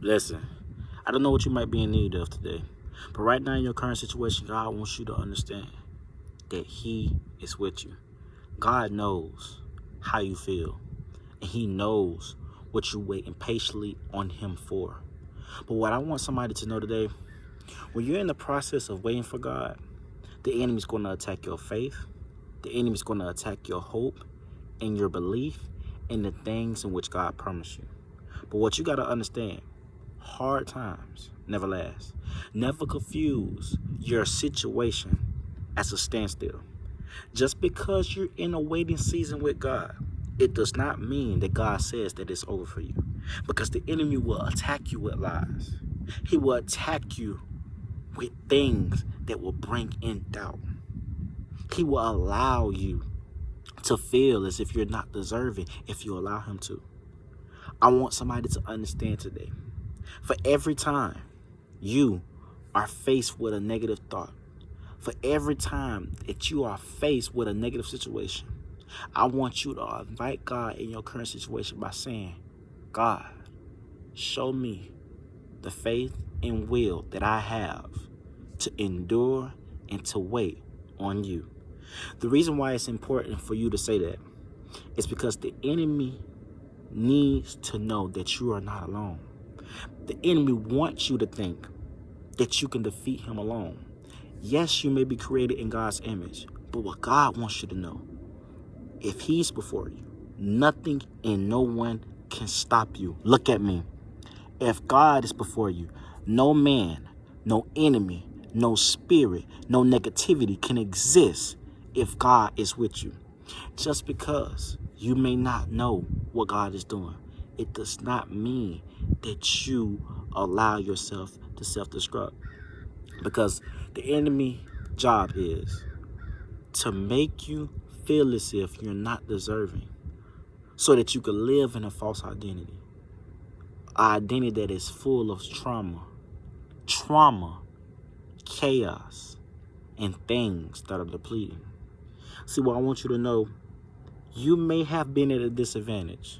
Listen, I don't know what you might be in need of today, but right now in your current situation, God wants you to understand that He is with you. God knows how you feel, and He knows what you're waiting patiently on Him for. But what I want somebody to know today, when you're in the process of waiting for God, the enemy's going to attack your faith. The enemy's going to attack your hope and your belief in the things in which God promised you. But what you got to understand, hard times never last. Never confuse your situation as a standstill. Just because you're in a waiting season with God, it does not mean that God says that it's over for you. Because the enemy will attack you with lies. He will attack you with things that will bring in doubt. He will allow you to feel as if you're not deserving if you allow him to. I want somebody to understand today. For every time you are faced with a negative thought, for every time that you are faced with a negative situation, I want you to invite God in your current situation by saying, God, show me the faith and will that I have to endure and to wait on you. The reason why it's important for you to say that is because the enemy needs to know that you are not alone. The enemy wants you to think that you can defeat him alone. Yes, you may be created in God's image, but what God wants you to know, if he's before you, nothing and no one can stop you. Look at me. If God is before you, no man, no enemy, no spirit, no negativity can exist if God is with you. Just because you may not know what God is doing, it does not mean that you allow yourself to self-destruct. Because the enemy job is to make you feel as if you're not deserving so that you can live in a false identity. An identity that is full of trauma, chaos, and things that are depleting. See, what I want you to know, you may have been at a disadvantage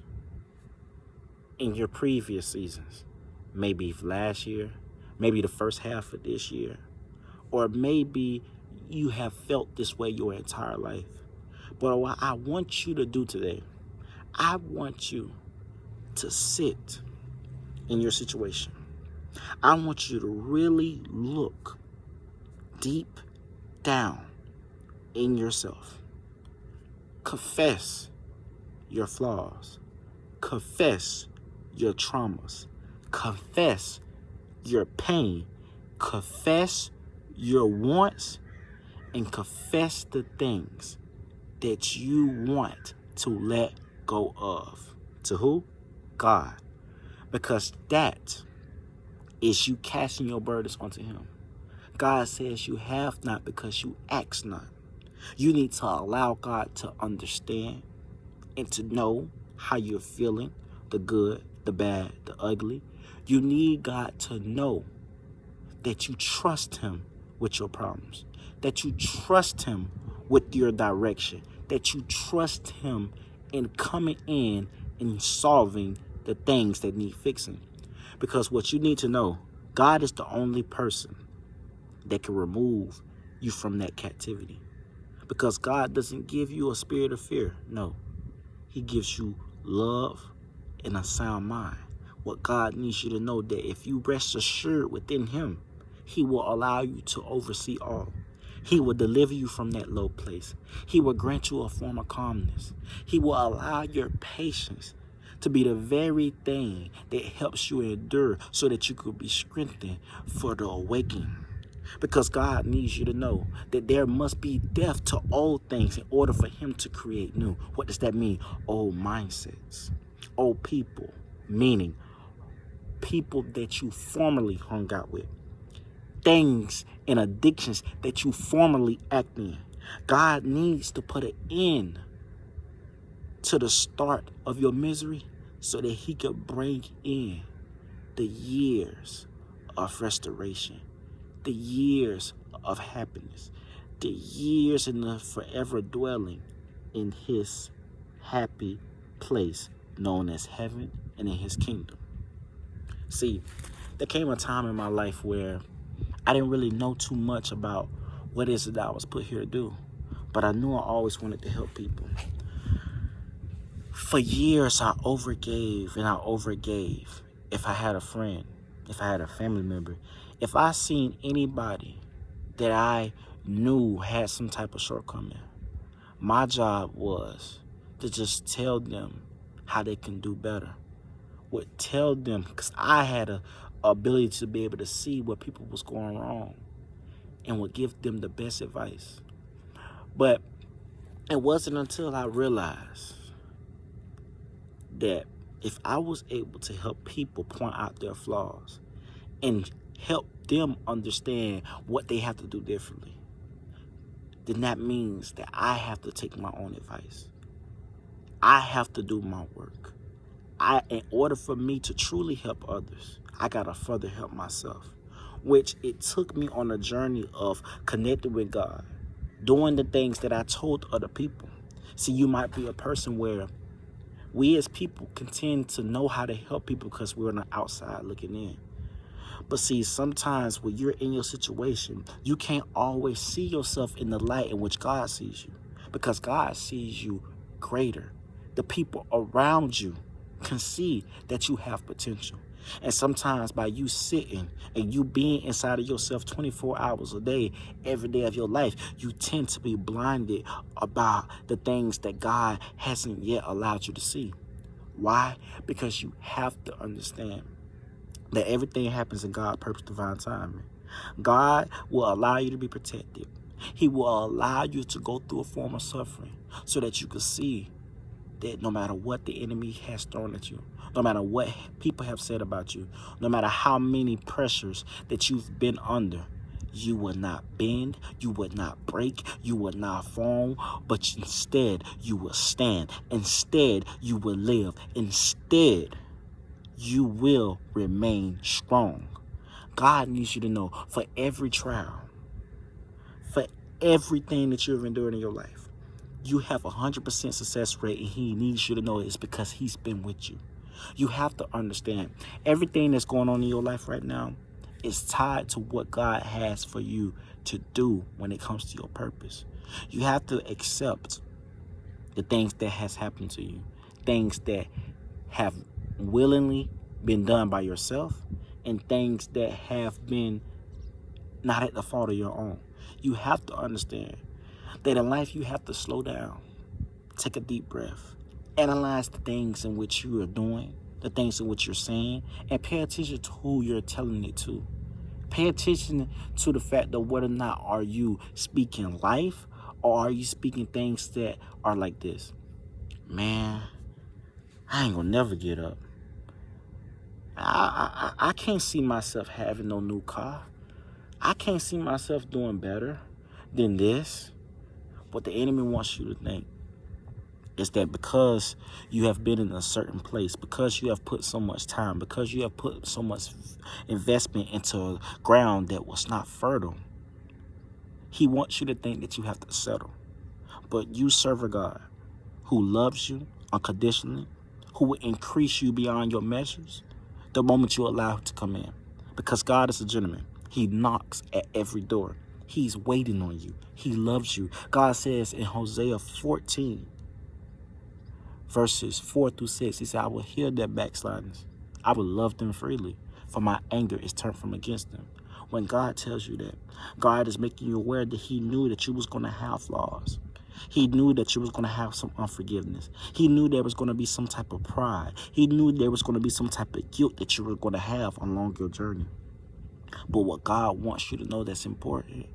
in your previous seasons. Maybe last year, maybe the first half of this year, or maybe you have felt this way your entire life. But what I want you to do today, I want you to sit in your situation. I want you to really look deep down in yourself. Confess your flaws. Confess your traumas. Confess your pain. Confess your wants, and confess the things that you want to let go of. To who? God. Because that is you casting your burdens onto him. God says you have not because you ask not. You need to allow God to understand and to know how you're feeling, the good, the bad, the ugly. You need God to know that you trust him with your problems, that you trust him with your direction, that you trust him in coming in and solving the things that need fixing. Because what you need to know, God is the only person that can remove you from that captivity. Because God doesn't give you a spirit of fear. No, he gives you love and a sound mind. What God needs you to know, that if you rest assured within him, he will allow you to oversee all. He will deliver you from that low place. He will grant you a form of calmness. He will allow your patience to be the very thing that helps you endure so that you could be strengthened for the awakening. Because God needs you to know that there must be death to old things in order for him to create new. What does that mean? Old mindsets, old people, meaning people that you formerly hung out with, things and addictions that you formerly act in. God needs to put an end to the start of your misery so that he could bring in the years of restoration, the years of happiness, the years in the forever dwelling in his happy place known as heaven and in his kingdom. See, there came a time in my life where I didn't really know too much about what is it that I was put here to do. But I knew I always wanted to help people. For years, I overgave and I overgave. If I had a friend, if I had a family member, if I seen anybody that I knew had some type of shortcoming, my job was to just tell them how they can do better. Would tell them, because I had a ability to be able to see what people was going wrong and would give them the best advice. But it wasn't until I realized that if I was able to help people point out their flaws and help them understand what they have to do differently, then that means that I have to take my own advice. I have to do my work. In order for me to truly help others, I gotta further help myself, which it took me on a journey of connecting with God, doing the things that I told other people. See, you might be a person where we as people continue to know how to help people because we're on the outside looking in. But see, sometimes when you're in your situation, you can't always see yourself in the light in which God sees you, because God sees you greater. The people around you can see that you have potential. And sometimes by you sitting and you being inside of yourself 24 hours a day, every day of your life, you tend to be blinded about the things that God hasn't yet allowed you to see. Why? Because you have to understand that everything happens in God's purpose, divine timing. God will allow you to be protected. He will allow you to go through a form of suffering so that you can see that no matter what the enemy has thrown at you, no matter what people have said about you, no matter how many pressures that you've been under, you will not bend, you will not break, you will not fall, but instead you will stand. Instead, you will live. Instead, you will remain strong. God needs you to know, for every trial, for everything that you've endured in your life, you have 100% success rate, and he needs you to know it's because he's been with you. You have to understand everything that's going on in your life right now is tied to what God has for you to do when it comes to your purpose. You have to accept the things that has happened to you, things that have willingly been done by yourself, and things that have been not at the fault of your own. You have to understand that in life you have to slow down, take a deep breath, analyze the things in which you are doing, the things in which you're saying, and pay attention to who you're telling it to. Pay attention to the fact that whether or not are you speaking life, or are you speaking things that are like this: man, I ain't gonna never get up. I can't see myself having no new car. I can't see myself doing better than this. What the enemy wants you to think is that because you have been in a certain place, because you have put so much time, because you have put so much investment into a ground that was not fertile, he wants you to think that you have to settle. But you serve a God who loves you unconditionally, who will increase you beyond your measures the moment you allow him to come in. Because God is a gentleman. He knocks at every door. He's waiting on you. He loves you. God says in Hosea 14, verses 4 through 6, he said, I will heal their backslidings. I will love them freely, for my anger is turned from against them. When God tells you that, God is making you aware that he knew that you was going to have flaws. He knew that you was going to have some unforgiveness. He knew there was going to be some type of pride. He knew there was going to be some type of guilt that you were going to have along your journey. But what God wants you to know that's important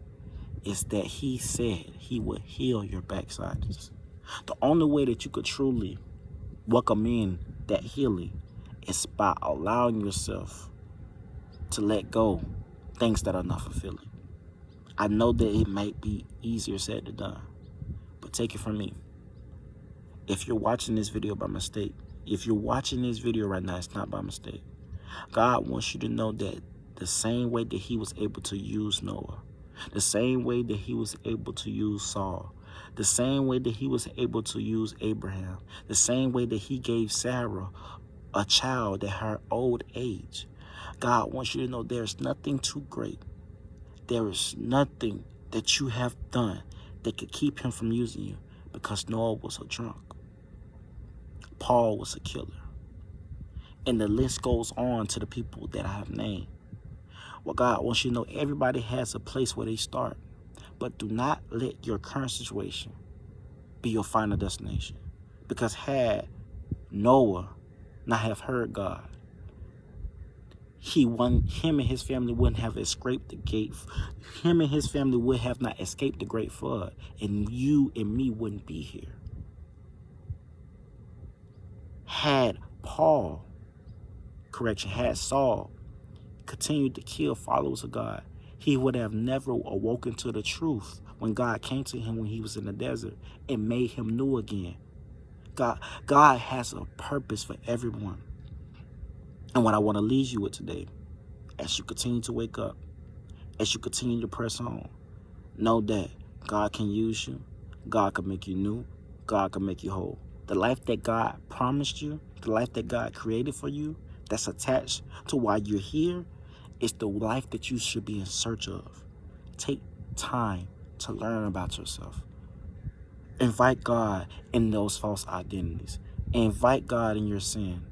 is that he said he would heal your backslidings. The only way that you could truly welcome in that healing is by allowing yourself to let go things that are not fulfilling. I know that it might be easier said than done, but take it from me. If you're watching this video by mistake, if you're watching this video right now, it's not by mistake. God wants you to know that the same way that he was able to use Noah, the same way that he was able to use Saul, the same way that he was able to use Abraham, the same way that he gave Sarah a child at her old age, God wants you to know there's nothing too great. There is nothing that you have done that could keep him from using you, because Noah was a drunk. Paul was a killer. And the list goes on to the people that I have named. Well, God wants you to know everybody has a place where they start. But do not let your current situation be your final destination. Because had Noah not have heard God, him and his family wouldn't have escaped the gate. Him and his family would have not escaped the great flood. And you and me wouldn't be here. Had Saul continued to kill followers of God, he would have never awoken to the truth when God came to him when he was in the desert and made him new again. God has a purpose for everyone. And what I want to leave you with today, as you continue to wake up, as you continue to press on, know that God can use you. God can make you new. God can make you whole. The life that God promised you, the life that God created for you, that's attached to why you're here, is the life that you should be in search of. Take time to learn about yourself. Invite God in those false identities. Invite God in your sin.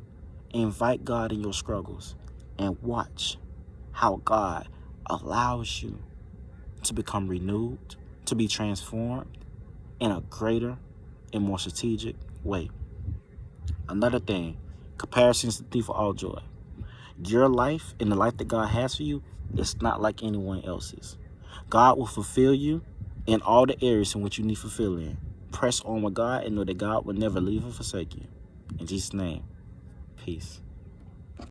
Invite God in your struggles. And watch how God allows you to become renewed, to be transformed in a greater and more strategic way. Another thing, comparison is the thief of all joy. Your life and the life that God has for you is not like anyone else's. God will fulfill you in all the areas in which you need fulfilling. Press on with God and know that God will never leave or forsake you. In Jesus' name, peace.